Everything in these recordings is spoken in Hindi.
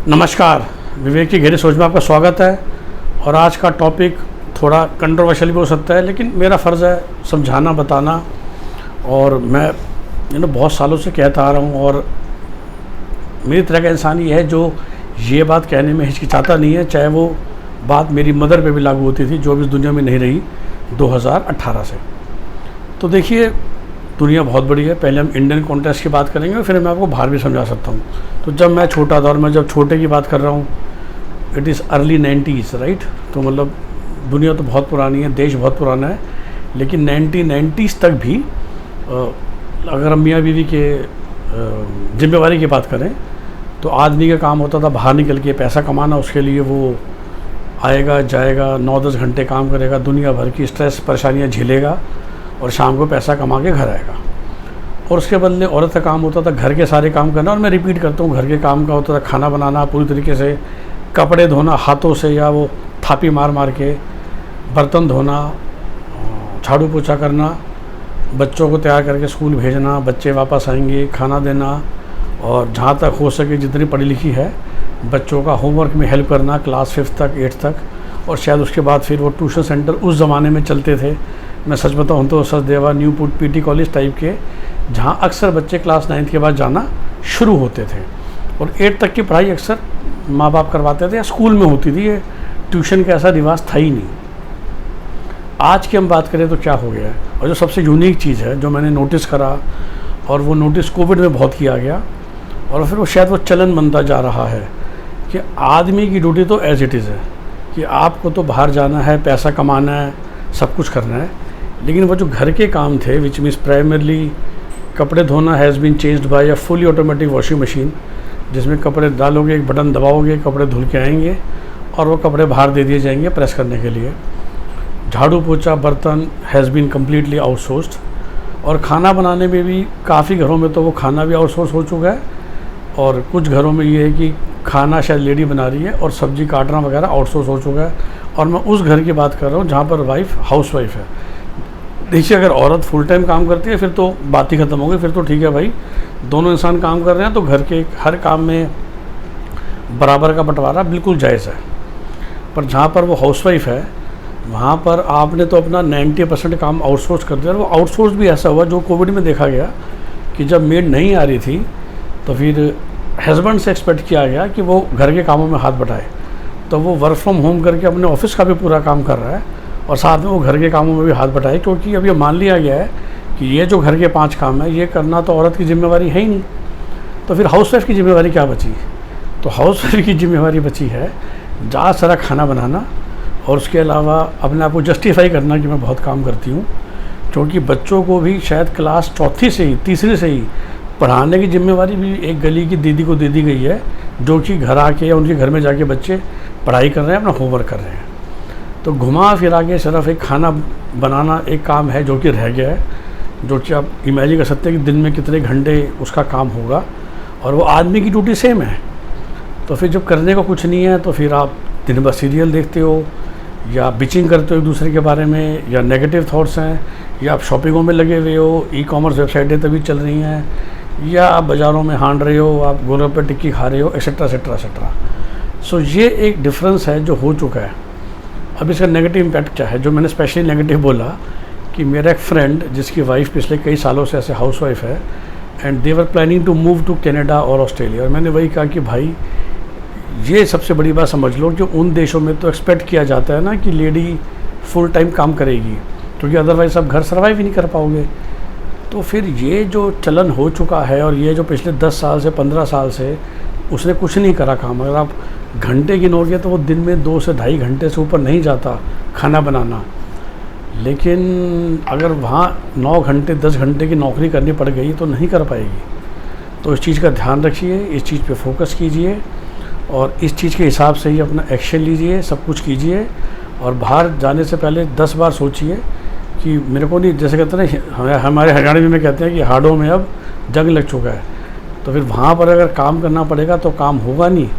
नमस्कार। विवेक की गहरी सोच में आपका स्वागत है। और आज का टॉपिक थोड़ा कंट्रोवर्शियल भी हो सकता है, लेकिन मेरा फ़र्ज़ है समझाना, बताना। और मैं बहुत सालों से कहता आ रहा हूँ, और मेरी तरह का इंसान ये है जो ये बात कहने में हिचकिचाता नहीं है, चाहे वो बात मेरी मदर पे भी लागू होती थी, जो अब इस दुनिया में नहीं रही 2018 से। तो देखिए, दुनिया बहुत बड़ी है। पहले हम इंडियन कॉन्टेक्स्ट की बात करेंगे, फिर मैं आपको बाहर भी समझा सकता हूँ। तो जब मैं छोटा था, और मैं जब छोटे की बात कर रहा हूँ, it is early 90s, right. तो मतलब दुनिया तो बहुत पुरानी है, देश बहुत पुराना है, लेकिन 1990s तक भी अगर हम मियाँ बीवी के जिम्मेवारी की बात करें, तो आदमी का काम होता था बाहर निकल के पैसा कमाना। उसके लिए वो आएगा जाएगा, 9-10 घंटे काम करेगा, दुनिया भर की स्ट्रेस परेशानियाँ झेलेगा, और शाम को पैसा कमा के घर आएगा। और उसके बदले औरत का काम होता था घर के सारे काम करना। और मैं रिपीट करता हूँ, घर के काम का होता था खाना बनाना पूरी तरीके से, कपड़े धोना हाथों से या वो थापी मार मार के, बर्तन धोना, झाड़ू पोछा करना, बच्चों को तैयार करके स्कूल भेजना, बच्चे वापस आएंगे, खाना देना, और जहाँ तक हो सके जितनी पढ़ी लिखी है बच्चों का होमवर्क में हेल्प करना, क्लास 5th तक 8th तक। और शायद उसके बाद फिर वो ट्यूशन सेंटर उस ज़माने में चलते थे। मैं सच बताऊँ तो सचदेवा, न्यूपुट, पीटी कॉलेज टाइप के, जहाँ अक्सर बच्चे क्लास 9th के बाद जाना शुरू होते थे। और 8th तक की पढ़ाई अक्सर माँ बाप करवाते थे या स्कूल में होती थी। ये ट्यूशन का ऐसा रिवाज था ही नहीं। आज की हम बात करें तो क्या हो गया है, और जो सबसे यूनिक चीज़ है जो मैंने नोटिस करा, और वो नोटिस कोविड में बहुत किया गया, और फिर वो शायद वो चलन बनता जा रहा है, कि आदमी की ड्यूटी तो एज इट इज़ है कि आपको तो बाहर जाना है, पैसा कमाना है, सब कुछ करना है। लेकिन वो जो घर के काम थे, विच मीन्स प्राइमरली कपड़े धोना, has been changed by a fully automatic washing machine, जिसमें कपड़े डालोगे, एक बटन दबाओगे, कपड़े धुल के आएंगे, और वो कपड़े बाहर दे दिए जाएंगे प्रेस करने के लिए। झाड़ू पोछा, बर्तन हैज़ बीन कम्प्लीटली आउटसोर्स्ड। और खाना बनाने में भी काफ़ी घरों में तो वो खाना भी आउटसोर्स हो चुका है, और कुछ घरों में ये है कि खाना शायद लेडी बना रही है और सब्ज़ी काटना वगैरह आउटसोर्स हो चुका है। और मैं उस घर की बात कर रहा हूँ जहाँ पर वाइफ हाउस वाइफ है। देखिए, अगर औरत फुल टाइम काम करती है फिर तो बात ही ख़त्म हो गई, फिर तो ठीक है भाई, दोनों इंसान काम कर रहे हैं तो घर के हर काम में बराबर का बंटवारा बिल्कुल जायज़ है। पर जहाँ पर वो हाउसवाइफ है, वहाँ पर आपने तो अपना 90% काम आउटसोर्स कर दिया। और वो आउटसोर्स भी ऐसा हुआ जो कोविड में देखा गया कि जब मेड नहीं आ रही थी तो फिर हस्बैंड से एक्सपेक्ट किया गया कि वो घर के कामों में हाथ बटाए। तो वो वर्क फ्रॉम होम करके अपने ऑफिस का भी पूरा काम कर रहा है, और साथ में वो घर के कामों में भी हाथ बटाए, क्योंकि अब ये मान लिया गया है कि ये जो घर के 5 काम है ये करना तो औरत की जिम्मेवारी है ही नहीं। तो फिर हाउसवाइफ की जिम्मेवारी क्या बची? तो हाउसवाइफ की जिम्मेवारी बची है ज़्यादा सारा खाना बनाना, और उसके अलावा अपने आप को जस्टिफाई करना कि मैं बहुत काम करती हूँ। क्योंकि बच्चों को भी शायद क्लास 4थी से ही, 3री से ही पढ़ाने की जिम्मेवारी भी एक गली की दीदी को दे दी गई है, जो कि घर आके या उनके घर में जाके बच्चे पढ़ाई कर रहे हैं, अपना होमवर्क कर रहे हैं। तो घुमा फिरा के सिर्फ एक खाना बनाना एक काम है जो कि रह गया है, जो कि आप इमेजिन कर सकते हैं कि दिन में कितने घंटे उसका काम होगा, और वो आदमी की ड्यूटी सेम है। तो फिर जब करने को कुछ नहीं है तो फिर आप दिन भर सीरियल देखते हो, या बिचिंग करते हो एक दूसरे के बारे में, या नेगेटिव थॉट्स हैं, या आप शॉपिंगों में लगे हुए हो, ई-कॉमर्स वेबसाइटें तभी चल रही हैं, या आप बाज़ारों में हांड रहे हो, आप गोलगप्पे टिक्की खा रहे हो, एक्सेट्रा एक्सेट्रा एक्सेट्रा। सो ये एक डिफरेंस है जो हो चुका है। अब इसका नेगेटिव इम्पैक्ट क्या है, जो मैंने स्पेशली नेगेटिव बोला, कि मेरा एक फ्रेंड जिसकी वाइफ पिछले कई सालों से ऐसे हाउस वाइफ है, and they were planning to move to Canada और ऑस्ट्रेलिया। और मैंने वही कहा कि भाई, ये सबसे बड़ी बात समझ लो कि उन देशों में तो एक्सपेक्ट किया जाता है ना कि लेडी फुल टाइम काम करेगी, क्योंकि अदरवाइज़ आप घर सर्वाइव ही नहीं कर पाओगे। तो फिर ये जो चलन हो चुका है, और ये जो पिछले 10 साल से 15 साल से उसने कुछ नहीं करा काम, अगर आप घंटे गिनोगे तो वो दिन में 2 से ढाई घंटे से ऊपर नहीं जाता खाना बनाना। लेकिन अगर वहाँ 9 घंटे 10 घंटे की नौकरी करनी पड़ गई तो नहीं कर पाएगी। तो इस चीज़ का ध्यान रखिए, इस चीज़ पे फोकस कीजिए, और इस चीज़ के हिसाब से ही अपना एक्शन लीजिए, सब कुछ कीजिए। और बाहर जाने से पहले 10 बार सोचिए कि मेरे को नहीं, जैसे कहते हैं ना, हमारे हरियाणवी में कहते हैं कि हाड़ों में अब जंग लग चुका है। तो फिर वहाँ पर अगर काम करना पड़ेगा तो काम होगा नहीं।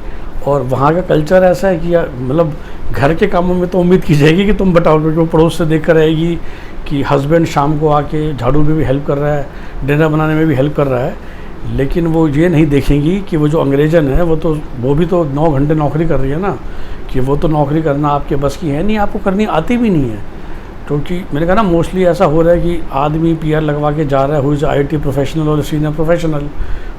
और वहाँ का कल्चर ऐसा है कि मतलब घर के कामों में तो उम्मीद की जाएगी कि तुम बताओ, क्योंकि वो पड़ोस से देख कर आएगी कि हस्बैंड शाम को आके झाड़ू में भी हेल्प कर रहा है, डिनर बनाने में भी हेल्प कर रहा है। लेकिन वो ये नहीं देखेंगी कि वो जो अंग्रेजन है वो भी तो 9 घंटे नौकरी कर रही है ना, कि वो तो नौकरी करना आपके बस की है नहीं, आपको करनी आती भी नहीं है। क्योंकि मैंने कहा ना मोस्टली ऐसा हो रहा है कि आदमी पीआर लगवा के जा रहा है, हु इज़ IT प्रोफेशनल और senior professional,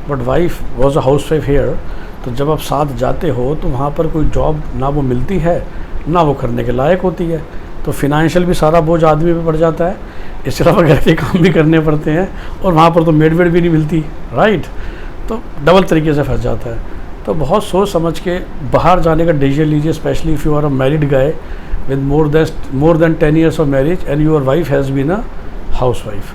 but wife was a house wife here. तो जब आप साथ जाते हो तो वहाँ पर कोई जॉब ना वो मिलती है ना वो करने के लायक होती है, तो फिनेंशियल भी सारा बोझ आदमी पे पड़ जाता है, इसके अलावा घर के काम भी करने पड़ते हैं, और वहाँ पर तो मेड वेड भी नहीं मिलती, राइट। तो डबल तरीके से फंस जाता है। तो बहुत सोच समझ के बाहर जाने का डिसीजन लीजिए, specially if you are a married guy with more than 10 years of marriage and your wife has been a housewife।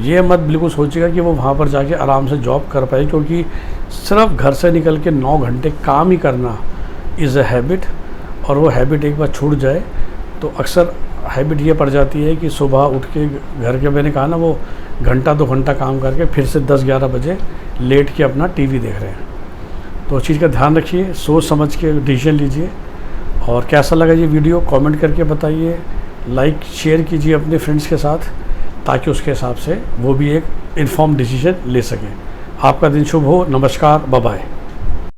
ये मत बिल्कुल सोचिएगा कि वो वहाँ पर जाके आराम से जॉब कर पाए, क्योंकि सिर्फ घर से निकल के 9 घंटे काम ही करना इज़ अ हैबिट, और वो हैबिट एक बार छूट जाए तो अक्सर हैबिट ये पड़ जाती है कि सुबह उठ के घर के, मैंने कहा ना, वो घंटा 2 घंटा काम करके फिर से 10-11 बजे लेट के अपना TV देख रहे हैं। तो उस चीज़ का ध्यान रखिए, सोच समझ के डिसीजन लीजिए। और कैसा लगा ये वीडियो कमेंट करके बताइए, लाइक शेयर कीजिए अपने फ्रेंड्स के साथ, ताकि उसके हिसाब से वो भी एक इन्फॉर्म डिसीजन ले सकें। आपका दिन शुभ हो। नमस्कार, बाय बाय।